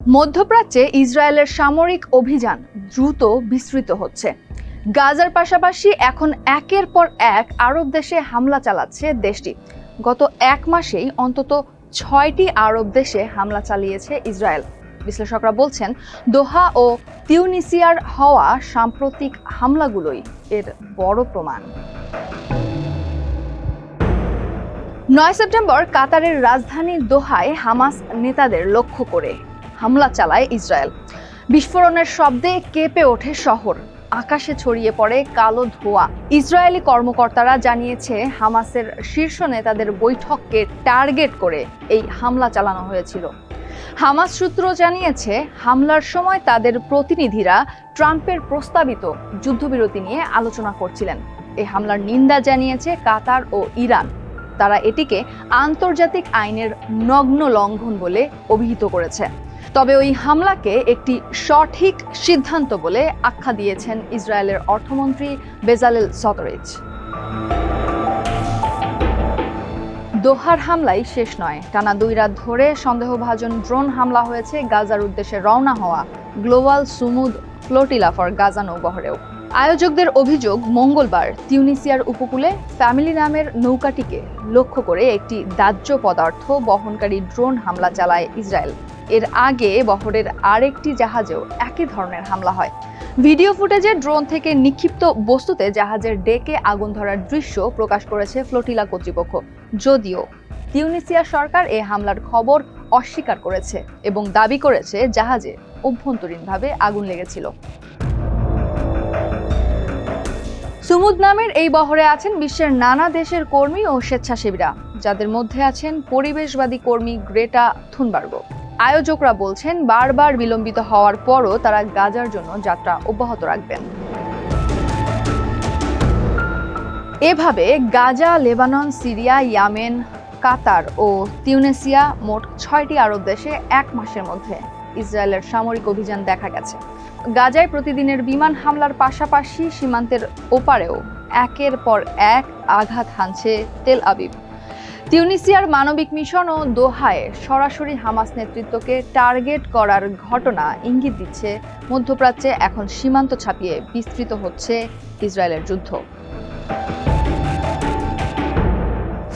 মধ্যপ্রাচ্যে ইসরায়েলের সামরিক অভিযান দ্রুত বিস্তৃত হচ্ছে। গাজার পাশাপাশি এখন একের পর এক আরব দেশে হামলা চালাচ্ছে দেশটি। গত এক মাসেই অন্তত ৬টি আরব দেশে হামলা চালিয়েছে ইসরায়েল। বিশ্লেষকরা বলছেন, দোহা ও তিউনিসিয়ার হওয়া সাম্প্রতিক হামলাগুলোই এর বড় প্রমাণ। ৯ সেপ্টেম্বর কাতারের রাজধানী দোহায় হামাস নেতাদের লক্ষ্য করে হামলা চালায় ইসরায়েল। বিস্ফোরণের শব্দে কেঁপে ওঠে শহর, আকাশে ছড়িয়ে পড়ে কালো ধোঁয়া। ইসরায়েলি কর্মকর্তারা জানিয়েছে, হামাসের শীর্ষ নেতাদের বৈঠককে টার্গেট করে এই হামলা চালানো হয়েছিল। হামাস সূত্র জানিয়েছে, হামলার সময় তাদের প্রতিনিধিরা ট্রাম্পের প্রস্তাবিত যুদ্ধবিরতি নিয়ে আলোচনা করছিলেন। এই হামলার নিন্দা জানিয়েছে কাতার ও ইরান। তারা এটিকে আন্তর্জাতিক আইনের নগ্ন লঙ্ঘন বলে অভিহিত করেছে। তবে ওই হামলাকে একটি সঠিক সিদ্ধান্ত বলে আখ্যা দিয়েছেন ইসরায়েলের অর্থমন্ত্রী বেজালেল স্মোটরিচ। দোহার হামলাই শেষ নয়। টানা ২ রাত ধরে সন্দেহভাজন ড্রোন হামলা হয়েছে গাজার উদ্দেশ্যে রওনা হওয়া Global Sumud Flotilla for Gaza নৌবহরেও। আয়োজকদের অভিযোগ, মঙ্গলবার তিউনিসিয়ার উপকূলে ফ্যামিলি নামের নৌকাটিকে লক্ষ্য করে একটি দাহ্য পদার্থ বহনকারী ড্রোন হামলা চালায় ইসরায়েল। এর আগে বহরের আরেকটি জাহাজেও একই ধরনের হামলা হয়। ভিডিও ফুটেজে ড্রোন থেকে নিক্ষিপ্ত বস্তুতে জাহাজের ডেকে আগুন ধরার দৃশ্য প্রকাশ করেছে ফ্লোটিলা কর্তৃপক্ষ। যদিও তিউনিসিয়া সরকার এই হামলার খবর অস্বীকার করেছে এবং দাবি করেছে জাহাজে অভ্যন্তরীণভাবে আগুন লেগেছিল। সুমুদ নামের এই বহরে আছেন বিশ্বের নানা দেশের কর্মী ও স্বেচ্ছাসেবীরা, যাদের মধ্যে আছেন পরিবেশবাদী কর্মী গ্রেটা থুনবার্গও। আয়োজকরা বলছেন, বারবার বিলম্বিত হওয়ার পরও তারা গাজার জন্য যাত্রা অব্যাহত রাখবেন। এভাবে গাজা, লেবানন, সিরিয়া, ইয়েমেন, কাতার ও তিউনিসিয়া মোট ৬টি আরব দেশে এক মাসের মধ্যে ইসরায়েলের সামরিক অভিযান দেখা গেছে। গাজায় প্রতিদিনের বিমান হামলার পাশাপাশি সীমান্তের ওপারেও একের পর এক আঘাত হানছে তেল আবিব। তিউনিসিয়ার মানবিক মিশন ও দোহায় সরাসরি হামাস নেতৃত্বকে টার্গেট করার ঘটনা ইঙ্গিত দিচ্ছে, মধ্যপ্রাচ্যে এখন সীমান্ত ছাপিয়ে বিস্তৃত হচ্ছে ইসরায়েলের যুদ্ধ।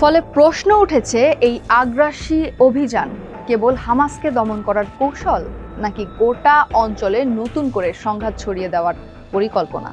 ফলে প্রশ্ন উঠেছে, এই আগ্রাসী অভিযান কেবল হামাসকে দমন করার কৌশল, নাকি গোটা অঞ্চলে নতুন করে সংঘাত ছড়িয়ে দেওয়ার পরিকল্পনা?